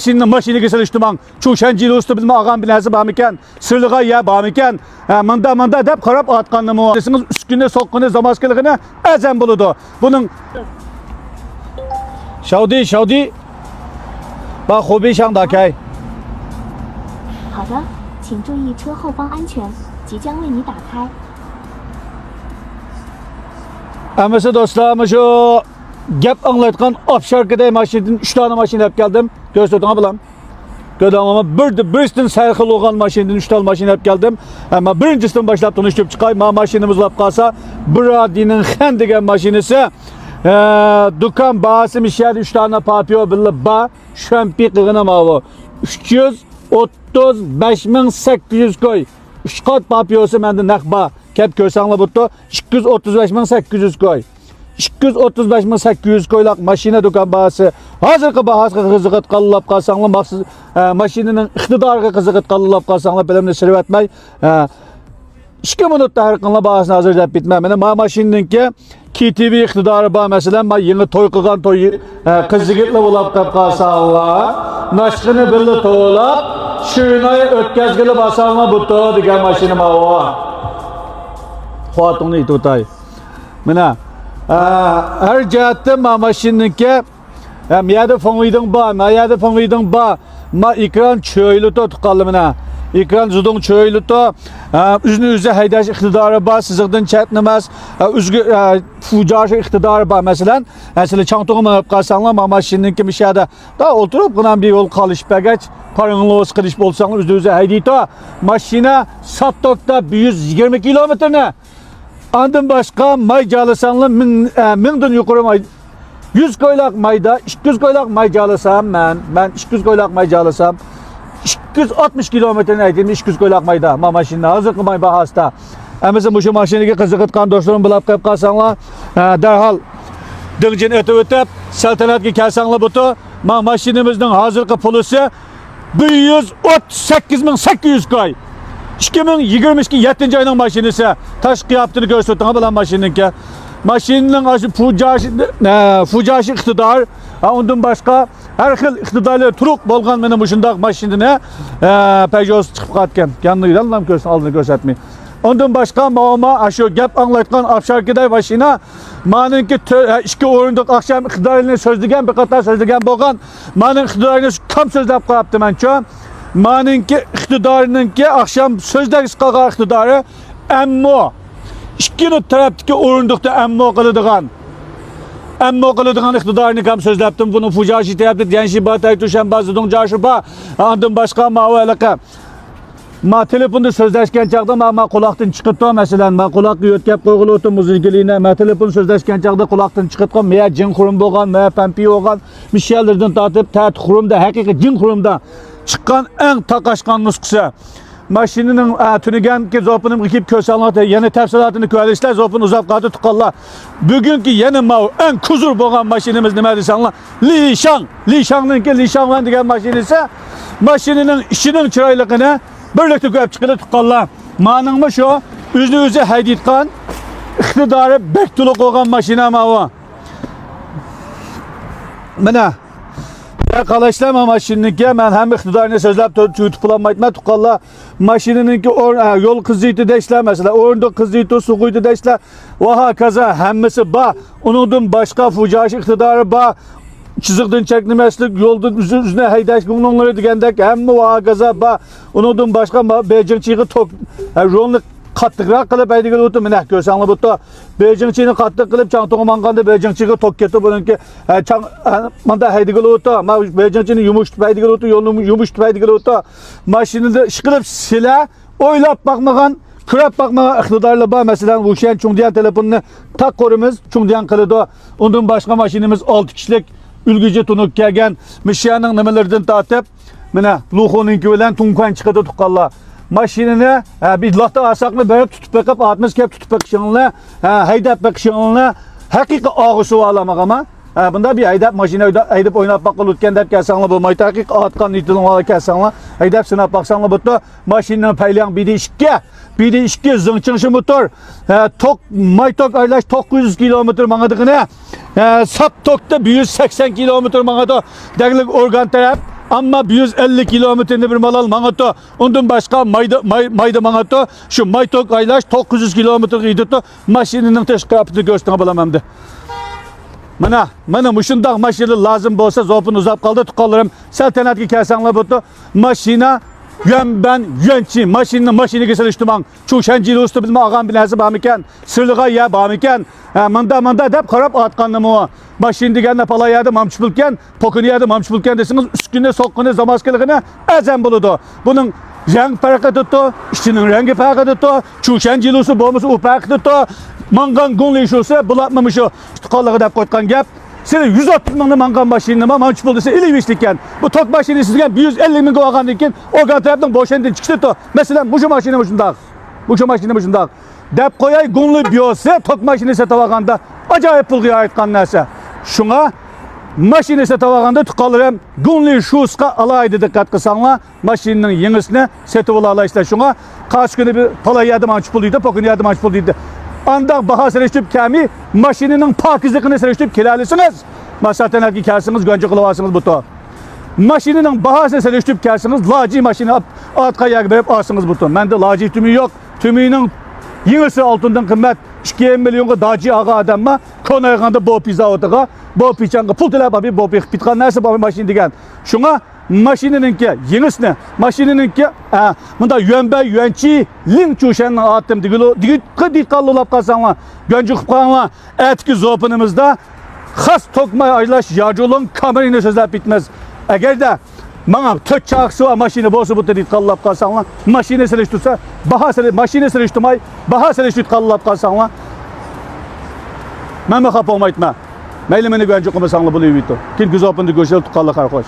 Şimdi maşini kesiliştiman. Çuşancı usta bizim ağam binası bağımken, sırlığa ya bağımken, manda dep karab atkanlı mı? Desiniz üstünde sokkunuz zamaskılıkını ezen buludu. Bunun Şaudi, bak hobi şandakay. 好的，请注意车后方安全，即将为你打开。 Aması dostlarım şu gap anlatkan offshore'da maşinin 3 tane maşin hep geldim. Gösterdim bilam. Gördüm ama birisinin sayıklı olan maşinin 3 tane maşin hep geldim. Ama birincisinden başlayıp tanıştıp çıkayım. Maşinimiz lap kalsa Brady'nin hendigen maşinisi. Dükkan bağısı mişer 3 tane papiyo bile bağ. Şömpi kığına mavi. 335.800 koy. 3 kat papiyosu mende nakba. Kep körsanla buttu 235.800 koy. 235.800 koylak maşine dükkan bağısı. Hazırkı bahası kızıqıt qalılap qalsanla maksız maşininin iktidarı kızıqıt qalılap qalsanla bilimini sirip etmey. 2 minutda her qınla bağısını hazırlayıp bitmem. Ma maşinininki KTV iktidarı bağ mesela ma yeni toy qıgan toy kızıqıtlı bulap qalsanla naşqını bildi toğulap şırınayı ötkəzgili basanla buttu digen maşini ma o. Xuatını itutay. Mina her cihatte ma maşininki miyade fonguydun ba, miyade fonguydun ba ma ekran çöylü to tukallı mina. Ekran zudun çöylü to üzünü haydaş iktidarı ba, sizikden çetnemez fucaşı iktidarı ba mesela. Mesela çantuğumu öp kalsanlar ma maşininki bir şeyde da oturup kınan bir yol kalış begeç parınlı olsun kılış bolsanlar üzü haydi to maşina sattokta 120 kilometre ne? Andın başka may calısanlı mingden yukarı may 100 koylak mayda 200 koylak may calısam ben 200 koylak may calısam 260 kilometre neydim 200 koylak mayda ma maşinine hazır ki may bahasta. Emizin bu şu maşineki kızıqıtkan dostlarım bilap kayıp kalsanlar derhal dıngcın ötüp saltanat ki kelsanlar butu ma maşinimizin hazırki pulusu 138.800 koy. 2022 7. ayının maşinisi taş kıyaptığını gösterdim bilen maşininki. Maşinin fucaşı iktidar, ondan başka her xil iktidarlı turuk bolgan benim uşundak maşinine Peugeot çıkıp katken. Yanlıyla lan aldığını göstermeyi. Ondan başka mağama şu gap anlatkan afşarkiday maşina maninki 2 oyunduk akşam iktidarını sözlügen bir kadar sözlügen bolgan manin iktidarını tam sözlep kıyaptım ben şu. Maninki iktidarınınki akşam sözde iskaga iktidarı emmo. İkini tarafdaki oyundukta emmo kılıdıgan. Emmo kılıdıgan iktidarını kam sözleptim. Bunu fucaşı teyaptı. Gençi batay tuşan bazıdın caşıpa. Andın başka mağı alaka. Ma telefonda sözleşken çağda ma kulaktan çıkıttı mesela. Ma kulak yötkep koyğulutu muzikiliğine. Ma telefon sözleşken çağda kulaktan çıkıttı. Meğer cin kurum boğan, meğer pempi olgan. Mişyellerden tatıp təhət kurumda, hakiki cin kurumda. Çıkan en takaşkan nuskusu. Maşininin tünügen ki zopunun ekip köşanlatı yeni tefsilatını köylüşler zopun uzak katı tukalla. Bugünkü yeni mav en kuzur boğan maşinimiz ne medisanla Lişan'ın ki Lişan diyen maşinisi maşininin işinin çıraylıkını birlikte köp çıkılı tukalla. Manın mı şu üzü hayditkan iktidarı bektuluk olan maşina mavu. Mına Yakalaşlama maşinininki ben hem iktidarını sözlep tutuplamaytma tukalla maşinininki yol kızıydı deşler mesela orunda kızıydı suğuydu deşler vaha kaza hemmesi ba unudum başka fucaşı iktidarı ba çizikten çekilmezlik yolda üzerine haydaş bunları digendek hemme vaha kaza ba unudum başka bejingçiği tok yolunu kattıkrak kılıp aydıgıl otu minah görsanlı butu bejingçiğini kattık kılıp çantonu manganda bejingçiği tok keti bununki manda haydıgıl otu ama bejingçiğini yumuştup aydıgıl otu yolunu yumuştup aydıgıl otu maşininde şıkılıp silah oylap bakmagan kırap bakmagan iktidarlı ba mesela uşayan çungdiyan telefonunu tak korumuz çungdiyan kılıdı ondan başka maşinimiz 6 kişilik ülgücü tunuk kelgen mişyanın nimelerden tatıp minah luğununki bilen tunkan çıkıdı tukalla maşinini bir lahta asaklı verip tutup bakıp 60 kep tutup bakışınla haydap bakışınla hakiki ağısı ağlamak ama bunda bir haydap maşine haydap oynap bakılırken dep kelsanla bu mayta hakiki atkan nitilin ala kelsanla haydap sınap baksanla buttu maşinini paylayan bir de işki zıngçınşı motor tok maytok aylaş 900 kilometre mağadıkına sap tokta 180 kilometre mağadı deglik organ taraf Ama 150 kilometreni bir mal almağa ondan başka mayda mağa şu maytok aylaş 900 kilometre gidiyor maşininin teşkil yaptığı gösteren bulamamdı. Mana muşundaq maşini lazım bolsa zopun uzap kaldı tukallarım. Seltenatki kelsanlar butu maşina ben yönçi maşini kesel iştiman. Çuşancili ustu bilme ağam bilesi bağmiken sırlığa ya bağmiken manda dep karab atkanlı mı maşin digende pala yadı mamçupulken pokunu yadı mamçupulken desiniz üstüne sokkunu zamaskeligine ezen buludu. Bunun renk farkı tuttu, işçinin rengi farkı tuttu, çuşancili ustu boğmusu upak tuttu. Mangan gonli işolsa bulatmamış o. Tukallığı dep koytkan gap. Seni 130 mingni mangan maşinini mamçup bulduysa iliymiştikken. Bu tok maşini sizgen 150 ming olgan dikken o taraftan boşandın çıktı to. Mesela bu maşini muşundaq. Bu maşini muşundaq. Dep koyay gonli biyose tok maşini setavaganda acayip pulga aytkan narsa. Şuna maşini setavaganda tukalırım gonli şuska alaydı dikkat kısanla maşininin yenisine setip alaydı şuna. Kaç günü bir pala yadım ançup bulduydu, pokunu yadım ançup bulduydu. Anda baha seriştip kemi maşininin pakizlikini seriştip kilalısınız. Masaten ki kersiniz gönce kılavasınız bu to. Maşininin bahasını seriştip kersiniz laci maşini atka yak verip alsınız bu to. Bende laci tümü yok. Tümüğünün yenisi altından kıymet 2 milyonga daci ağa adamma konayğanda bu pizza otağa bu piçanga pul tela babi bu pitkan nerse babi maşin digen. Şuna maşinininki yenisine maşinininki bunda yönçi link çuşanın attım digil kallulap kalsanlar gönce kupkanlar etki zopunumuzda has tokmay aylaş yarcılığın kamerayını sözler bitmez. Eğer de bana tök çaksı var maşini bozu bu dedit kallulap kalsanlar maşini seliştirse maşini seliştirmay baha seliştir kallulap kalsanlar ben mi kapı olmaytma. Meylemeni gönce kumasanlı buluyor bito. Kim güzel opunda göçel tukallı karkoş.